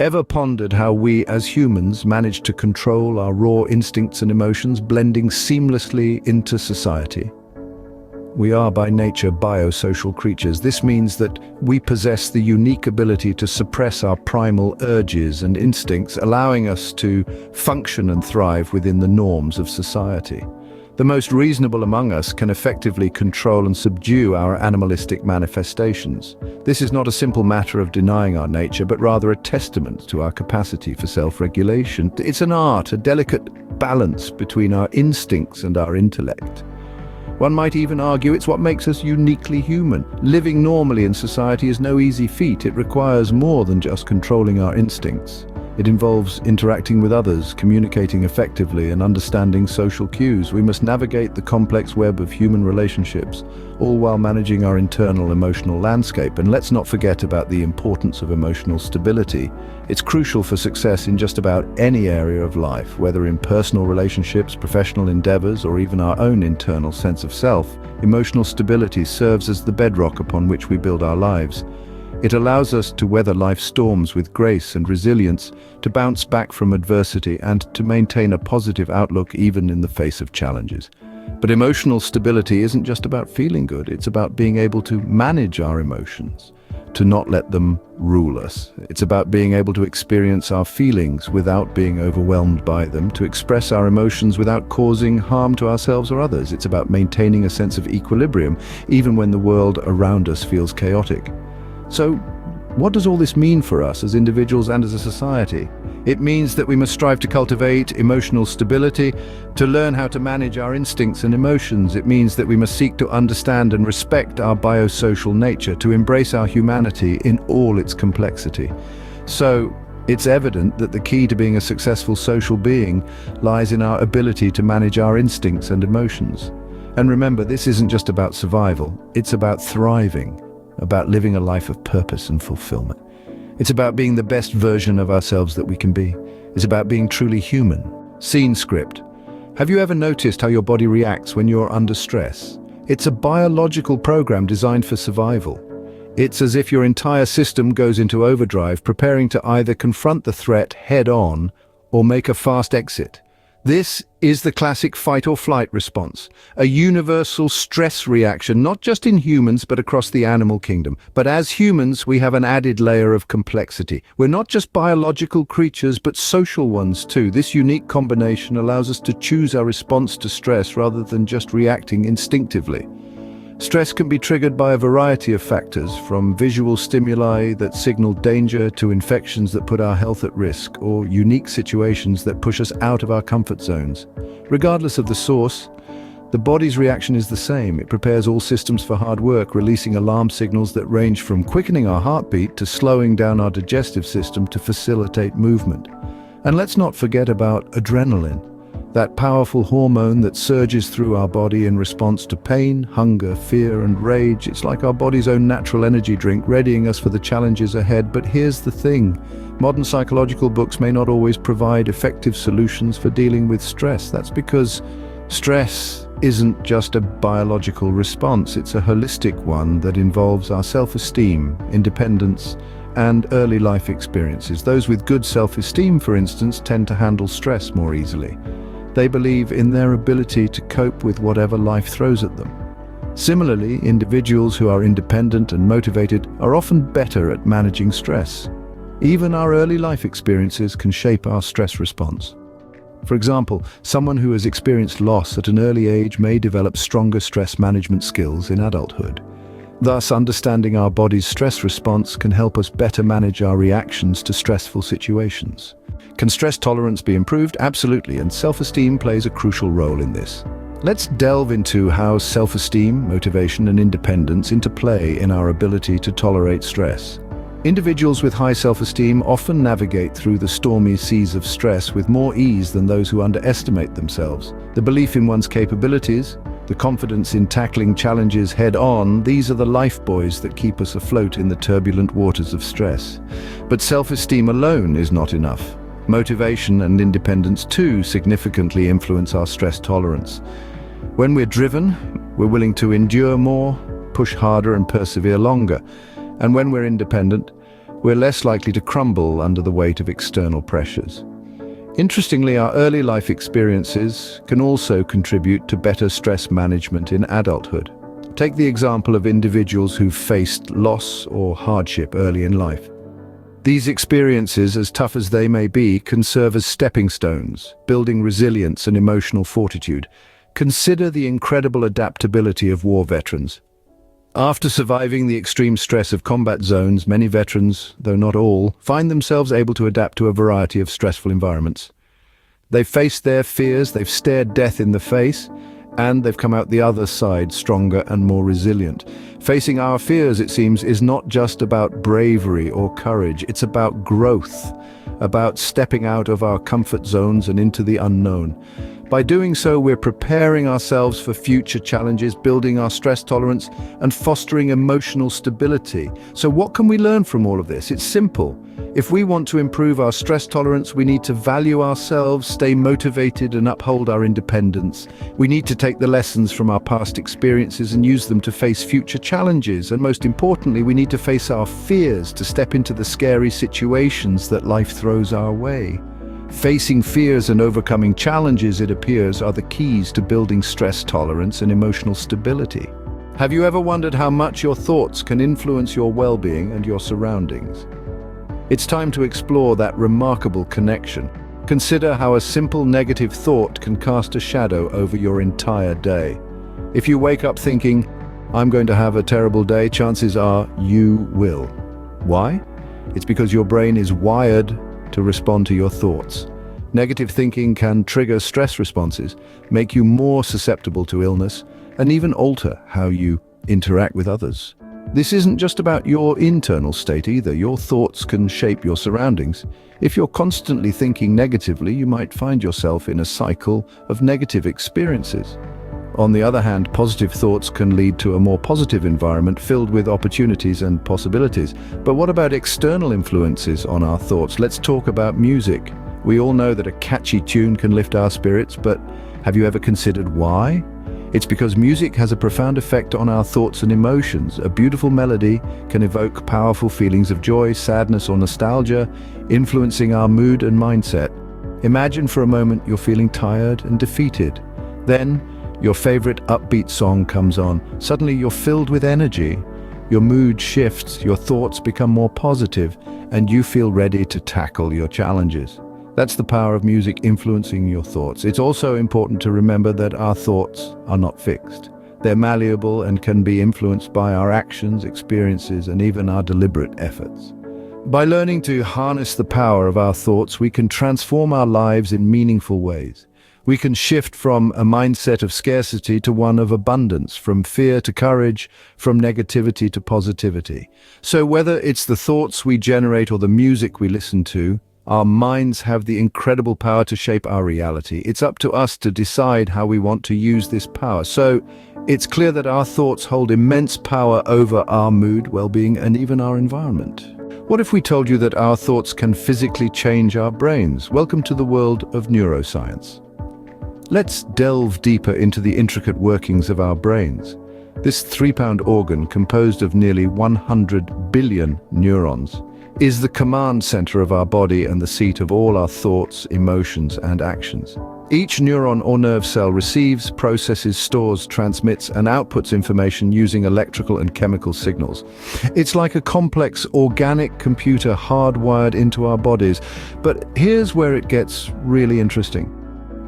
Ever pondered how we as humans manage to control our raw instincts and emotions, blending seamlessly into society? We are by nature biosocial creatures. This means that we possess the unique ability to suppress our primal urges and instincts, allowing us to function and thrive within the norms of society. The most reasonable among us can effectively control and subdue our animalistic manifestations. This is not a simple matter of denying our nature, but rather a testament to our capacity for self-regulation. It's an art, a delicate balance between our instincts and our intellect. One might even argue it's what makes us uniquely human. Living normally in society is no easy feat. It requires more than just controlling our instincts. It involves interacting with others, communicating effectively, and understanding social cues. We must navigate the complex web of human relationships, all while managing our internal emotional landscape. And let's not forget about the importance of emotional stability. It's crucial for success in just about any area of life, whether in personal relationships, professional endeavors, or even our own internal sense of self. Emotional stability serves as the bedrock upon which we build our lives. It allows us to weather life's storms with grace and resilience, to bounce back from adversity, and to maintain a positive outlook even in the face of challenges. But emotional stability isn't just about feeling good, it's about being able to manage our emotions, to not let them rule us. It's about being able to experience our feelings without being overwhelmed by them, to express our emotions without causing harm to ourselves or others. It's about maintaining a sense of equilibrium, even when the world around us feels chaotic. So, what does all this mean for us as individuals and as a society? It means that we must strive to cultivate emotional stability, to learn how to manage our instincts and emotions. It means that we must seek to understand and respect our biosocial nature, to embrace our humanity in all its complexity. So, it's evident that the key to being a successful social being lies in our ability to manage our instincts and emotions. And remember, this isn't just about survival, it's about thriving. About living a life of purpose and fulfillment. It's about being the best version of ourselves that we can be. It's about being truly human. Scene script. Have you ever noticed how your body reacts when you're under stress? It's a biological program designed for survival. It's as if your entire system goes into overdrive, preparing to either confront the threat head-on or make a fast exit. This is the classic fight or flight response, a universal stress reaction, not just in humans but across the animal kingdom. But as humans, we have an added layer of complexity. We're not just biological creatures but social ones too. This unique combination allows us to choose our response to stress rather than just reacting instinctively. Stress can be triggered by a variety of factors, from visual stimuli that signal danger to infections that put our health at risk, or unique situations that push us out of our comfort zones. Regardless of the source, the body's reaction is the same. It prepares all systems for hard work, releasing alarm signals that range from quickening our heartbeat to slowing down our digestive system to facilitate movement. And let's not forget about adrenaline. That powerful hormone that surges through our body in response to pain, hunger, fear, and rage. It's like our body's own natural energy drink, readying us for the challenges ahead. But here's the thing. Modern psychological books may not always provide effective solutions for dealing with stress. That's because stress isn't just a biological response. It's a holistic one that involves our self-esteem, independence, and early life experiences. Those with good self-esteem, for instance, tend to handle stress more easily. They believe in their ability to cope with whatever life throws at them. Similarly, individuals who are independent and motivated are often better at managing stress. Even our early life experiences can shape our stress response. For example, someone who has experienced loss at an early age may develop stronger stress management skills in adulthood. Thus, understanding our body's stress response can help us better manage our reactions to stressful situations. Can stress tolerance be improved? Absolutely, and self-esteem plays a crucial role in this. Let's delve into how self-esteem, motivation, and independence interplay in our ability to tolerate stress. Individuals with high self-esteem often navigate through the stormy seas of stress with more ease than those who underestimate themselves. The belief in one's capabilities, the confidence in tackling challenges head-on, these are the lifebuoys that keep us afloat in the turbulent waters of stress. But self-esteem alone is not enough. Motivation and independence too significantly influence our stress tolerance. When we're driven, we're willing to endure more, push harder, and persevere longer. And when we're independent, we're less likely to crumble under the weight of external pressures. Interestingly, our early life experiences can also contribute to better stress management in adulthood. Take the example of individuals who've faced loss or hardship early in life. These experiences, as tough as they may be, can serve as stepping stones, building resilience and emotional fortitude. Consider the incredible adaptability of war veterans. After surviving the extreme stress of combat zones, many veterans, though not all, find themselves able to adapt to a variety of stressful environments. They've faced their fears, they've stared death in the face, and they've come out the other side stronger and more resilient. Facing our fears, it seems, is not just about bravery or courage, it's about growth, about stepping out of our comfort zones and into the unknown. By doing so, we're preparing ourselves for future challenges, building our stress tolerance, and fostering emotional stability. So what can we learn from all of this? It's simple. If we want to improve our stress tolerance, we need to value ourselves, stay motivated, and uphold our independence. We need to take the lessons from our past experiences and use them to face future challenges. And most importantly, we need to face our fears to step into the scary situations that life throws our way. Facing fears and overcoming challenges, it appears, are the keys to building stress tolerance and emotional stability. Have you ever wondered how much your thoughts can influence your well-being and your surroundings? It's time to explore that remarkable connection. Consider how a simple negative thought can cast a shadow over your entire day. If you wake up thinking, "I'm going to have a terrible day," chances are you will. Why? It's because your brain is wired to respond to your thoughts. Negative thinking can trigger stress responses, make you more susceptible to illness, and even alter how you interact with others. This isn't just about your internal state either. Your thoughts can shape your surroundings. If you're constantly thinking negatively, you might find yourself in a cycle of negative experiences. On the other hand, positive thoughts can lead to a more positive environment filled with opportunities and possibilities. But what about external influences on our thoughts? Let's talk about music. We all know that a catchy tune can lift our spirits, but have you ever considered why? It's because music has a profound effect on our thoughts and emotions. A beautiful melody can evoke powerful feelings of joy, sadness, or nostalgia, influencing our mood and mindset. Imagine for a moment you're feeling tired and defeated. Then, your favorite upbeat song comes on. Suddenly you're filled with energy. Your mood shifts, your thoughts become more positive, and you feel ready to tackle your challenges. That's the power of music influencing your thoughts. It's also important to remember that our thoughts are not fixed. They're malleable and can be influenced by our actions, experiences, and even our deliberate efforts. By learning to harness the power of our thoughts, we can transform our lives in meaningful ways. We can shift from a mindset of scarcity to one of abundance, from fear to courage, from negativity to positivity. So whether it's the thoughts we generate or the music we listen to, our minds have the incredible power to shape our reality. It's up to us to decide how we want to use this power. So it's clear that our thoughts hold immense power over our mood, well-being, and even our environment. What if we told you that our thoughts can physically change our brains? Welcome to the world of neuroscience. Let's delve deeper into the intricate workings of our brains. This 3-pound organ, composed of nearly 100 billion neurons, is the command center of our body and the seat of all our thoughts, emotions, and actions. Each neuron or nerve cell receives, processes, stores, transmits, and outputs information using electrical and chemical signals. It's like a complex organic computer hardwired into our bodies. But here's where it gets really interesting.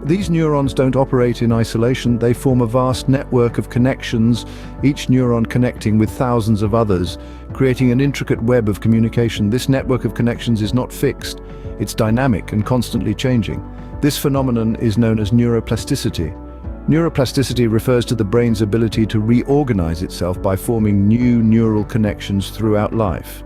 These neurons don't operate in isolation. They form a vast network of connections, each neuron connecting with thousands of others, creating an intricate web of communication. This network of connections is not fixed. It's dynamic and constantly changing. This phenomenon is known as neuroplasticity. Neuroplasticity refers to the brain's ability to reorganize itself by forming new neural connections throughout life.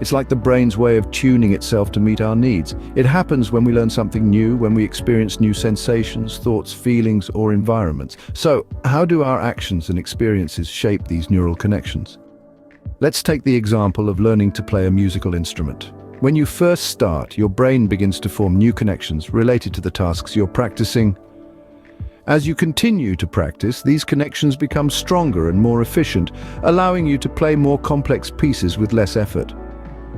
It's like the brain's way of tuning itself to meet our needs. It happens when we learn something new, when we experience new sensations, thoughts, feelings, or environments. So, how do our actions and experiences shape these neural connections? Let's take the example of learning to play a musical instrument. When you first start, your brain begins to form new connections related to the tasks you're practicing. As you continue to practice, these connections become stronger and more efficient, allowing you to play more complex pieces with less effort.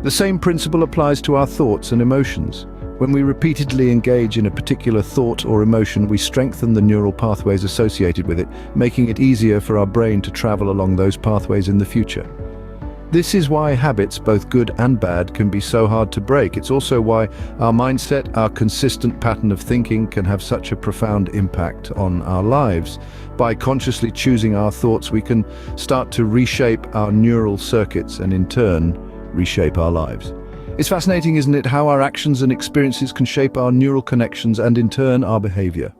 The same principle applies to our thoughts and emotions. When we repeatedly engage in a particular thought or emotion, we strengthen the neural pathways associated with it, making it easier for our brain to travel along those pathways in the future. This is why habits, both good and bad, can be so hard to break. It's also why our mindset, our consistent pattern of thinking, can have such a profound impact on our lives. By consciously choosing our thoughts, we can start to reshape our neural circuits and in turn, reshape our lives. It's fascinating, isn't it, how our actions and experiences can shape our neural connections and in turn our behavior.